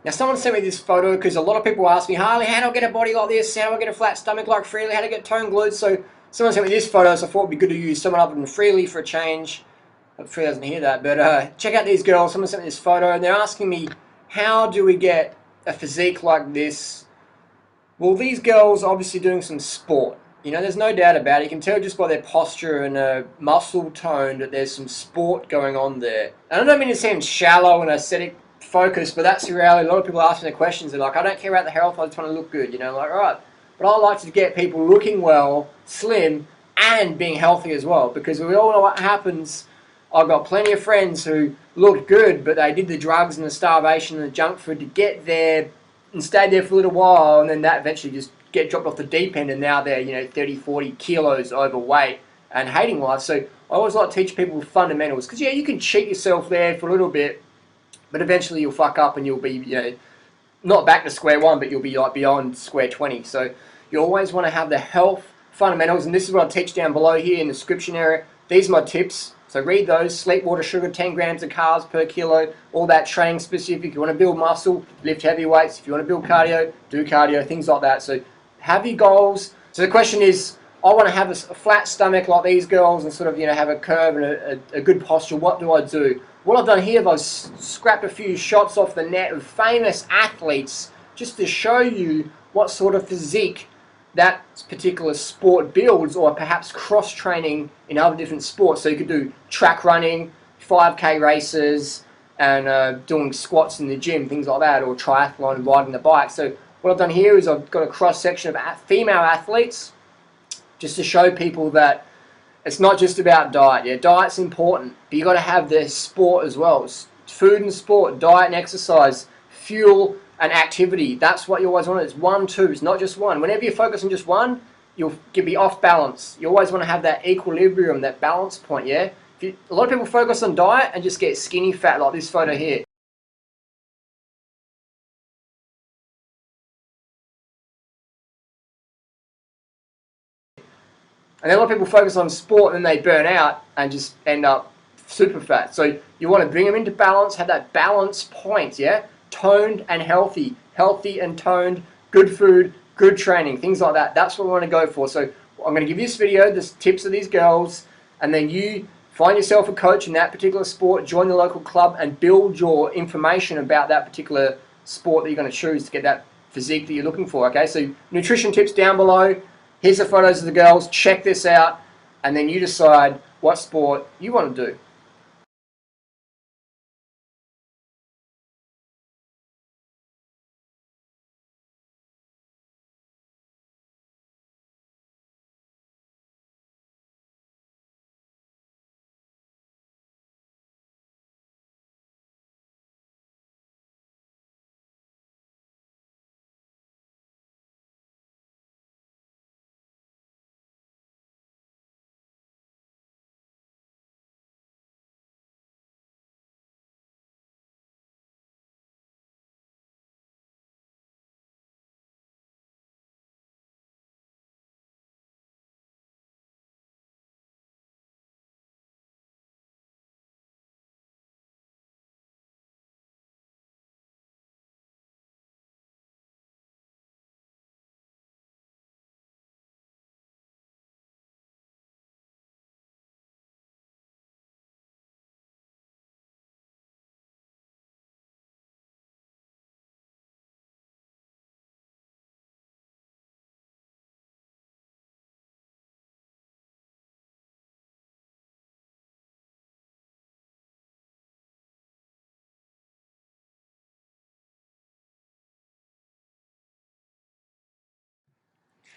Now someone sent me this photo because a lot of people ask me, Harley, how do I get a body like this? How do I get a flat stomach like Freely? How do I get toned glutes? So someone sent me this photo, so I thought it'd be good to use someone other than Freely for a change. Hope Freely doesn't hear that, but check out these girls. Someone sent me this photo and they're asking me, how do we get a physique like this? Well, these girls are obviously doing some sport. You know, there's no doubt about it. You can tell just by their posture and muscle tone that there's some sport going on there. And I don't mean to sound shallow and aesthetic focused, but that's the reality. A lot of people ask me the questions. They're like, I don't care about the health, I just want to look good. You know, like, all right. But I like to get people looking well, slim, and being healthy as well. Because we all know what happens. I've got plenty of friends who looked good, but they did the drugs and the starvation and the junk food to get there and stayed there for a little while, and then that eventually just get dropped off the deep end, and now they're, you know, 30, 40 kilos overweight and hating life. So I always like to teach people fundamentals, because yeah, you can cheat yourself there for a little bit, but eventually you'll fuck up and you'll be, you know, not back to square one, but you'll be like beyond square 20. So you always want to have the health fundamentals, and this is what I teach down below here in the description area. These are my tips. So read those: sleep, water, sugar, 10 grams of carbs per kilo, all that training specific. If you want to build muscle, lift heavy weights. If you want to build cardio, do cardio, things like that. So have your goals. So the question is, I want to have a flat stomach like these girls and sort of, you know, have a curve and a good posture. What do I do? What I've done here, I've scrapped a few shots off the net of famous athletes just to show you what sort of physique that particular sport builds, or perhaps cross-training in other different sports. So you could do track running, 5K races, and doing squats in the gym, things like that, or triathlon and riding the bike. So what I've done here is I've got a cross-section of female athletes just to show people that it's not just about diet. Yeah, diet's important, but you've got to have the sport as well. It's food and sport, diet and exercise, fuel and activity. That's what you always want. It's 1, 2. It's not just one. Whenever you focus on just one, you'll be off balance. You always want to have that equilibrium, that balance point, yeah? A lot of people focus on diet and just get skinny fat, like this photo here. And then a lot of people focus on sport and then they burn out and just end up super fat. So you want to bring them into balance, have that balance point, yeah? Toned and healthy. Healthy and toned, good food, good training, things like that. That's what we want to go for. So I'm going to give you this video, the tips of these girls, and then you find yourself a coach in that particular sport, join the local club, and build your information about that particular sport that you're going to choose to get that physique that you're looking for, okay? So nutrition tips down below. Here's the photos of the girls. Check this out, and then you decide what sport you want to do.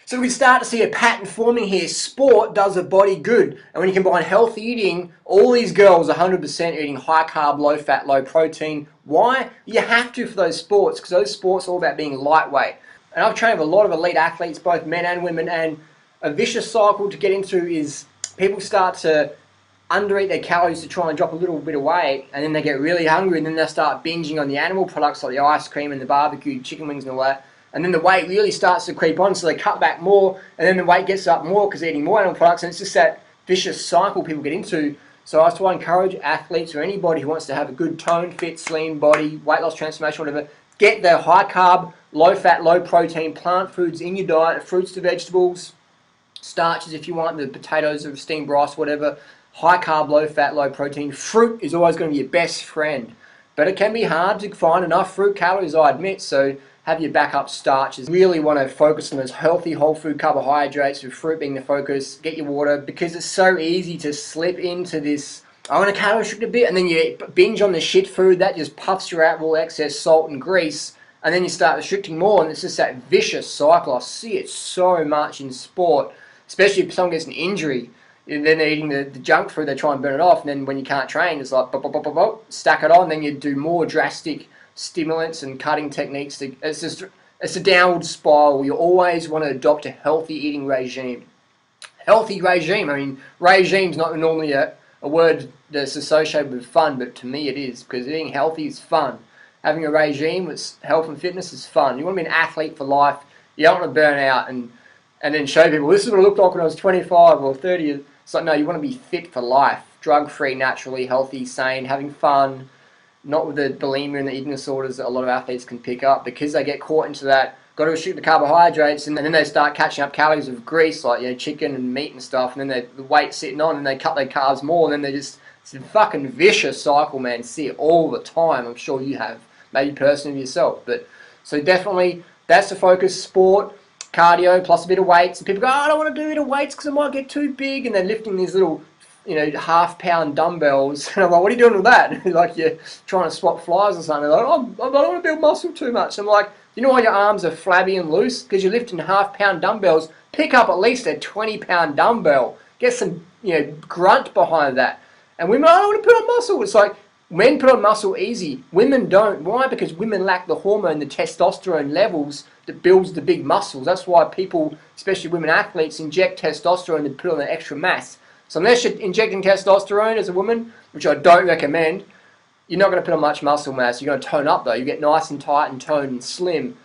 So we can start to see a pattern forming here. Sport does a body good. And when you combine healthy eating, all these girls are 100% eating high carb, low fat, low protein. Why? You have to for those sports, because those sports are all about being lightweight. And I've trained with a lot of elite athletes, both men and women, and a vicious cycle to get into is people start to undereat their calories to try and drop a little bit of weight, and then they get really hungry, and then they start binging on the animal products like the ice cream and the barbecue, chicken wings and all that. And then the weight really starts to creep on, so they cut back more, and then the weight gets up more because they're eating more animal products, and it's just that vicious cycle people get into. So I just want to encourage athletes or anybody who wants to have a good toned, fit, slim body, weight loss transformation, whatever, get the high carb, low fat, low protein plant foods in your diet, fruits to vegetables, starches if you want, the potatoes or steamed rice, whatever. High carb, low fat, low protein. Fruit is always going to be your best friend. But it can be hard to find enough fruit calories, I admit, so have your backup starches. Really want to focus on those healthy whole food carbohydrates, with fruit being the focus. Get your water, because it's so easy to slip into this, I want to calorie restrict a bit, and then you binge on the shit food that just puffs you out with all excess salt and grease, and then you start restricting more, and it's just that vicious cycle. I see it so much in sport, especially if someone gets an injury. And then they're eating the junk food, they try and burn it off, and then when you can't train, it's like bop, bop, bop, bop, bop, stack it on, then you do more drastic stimulants and cutting techniques. It's a downward spiral. You always want to adopt a healthy eating regime. Healthy regime, I mean, regime's not normally a word that's associated with fun, but to me it is, because eating healthy is fun. Having a regime with health and fitness is fun. You want to be an athlete for life. You don't want to burn out and then show people, this is what I looked like when I was 25 or 30. It's like, no, you want to be fit for life, drug-free, naturally, healthy, sane, having fun, not with the bulimia and the eating disorders that a lot of athletes can pick up, because they get caught into that, got to restrict the carbohydrates, and then they start catching up calories of grease, like chicken and meat and stuff, and then the weight's sitting on, and they cut their carbs more, and then they just, it's a fucking vicious cycle, man. See it all the time. I'm sure you have, maybe personally yourself. But so definitely, that's the focus: sport, cardio, plus a bit of weights. And people go, oh, I don't want to do a bit of weights because I might get too big, and they're lifting these little, half-pound dumbbells. And I'm like, what are you doing with that? Like you're trying to swap flies or something. They're like, oh, I don't want to build muscle too much. I'm like, you know why your arms are flabby and loose? Because you're lifting half-pound dumbbells. Pick up at least a 20-pound dumbbell. Get some, grunt behind that. And women, I don't want to put on muscle. It's like, men put on muscle easy. Women don't. Why? Because women lack the hormone, the testosterone levels that builds the big muscles. That's why people, especially women athletes, inject testosterone to put on the extra mass. So unless you're injecting testosterone as a woman, which I don't recommend, you're not going to put on much muscle mass. You're going to tone up though. You get nice and tight and toned and slim.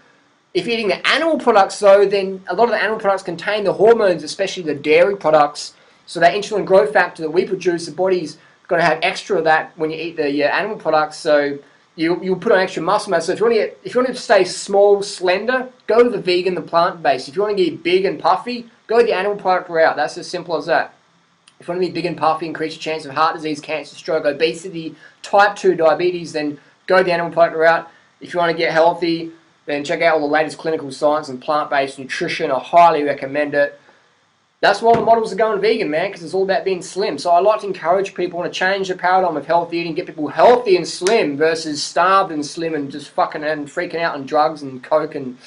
If you're eating the animal products though, then a lot of the animal products contain the hormones, especially the dairy products. So that insulin growth factor that we produce, the body's going to have extra of that when you eat the animal products. So you'll put on extra muscle mass. So if you want to stay small, slender, go to the vegan, the plant-based. If you want to get big and puffy, go the animal product route. That's as simple as that. If you want to be big and puffy, increase your chance of heart disease, cancer, stroke, obesity, type 2 diabetes, then go the animal product route. If you want to get healthy, then check out all the latest clinical science and plant-based nutrition. I highly recommend it. That's why the models are going vegan, man, because it's all about being slim. So I like to encourage people to change the paradigm of healthy eating, get people healthy and slim versus starved and slim and just fucking and freaking out on drugs and coke and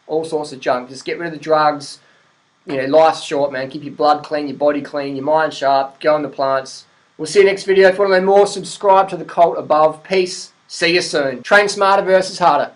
all sorts of junk. Just get rid of the drugs. Life's short, man. Keep your blood clean, your body clean, your mind sharp. Go on the plants. We'll see you next video. If you want to learn more, subscribe to the cult above. Peace. See you soon. Train smarter versus harder.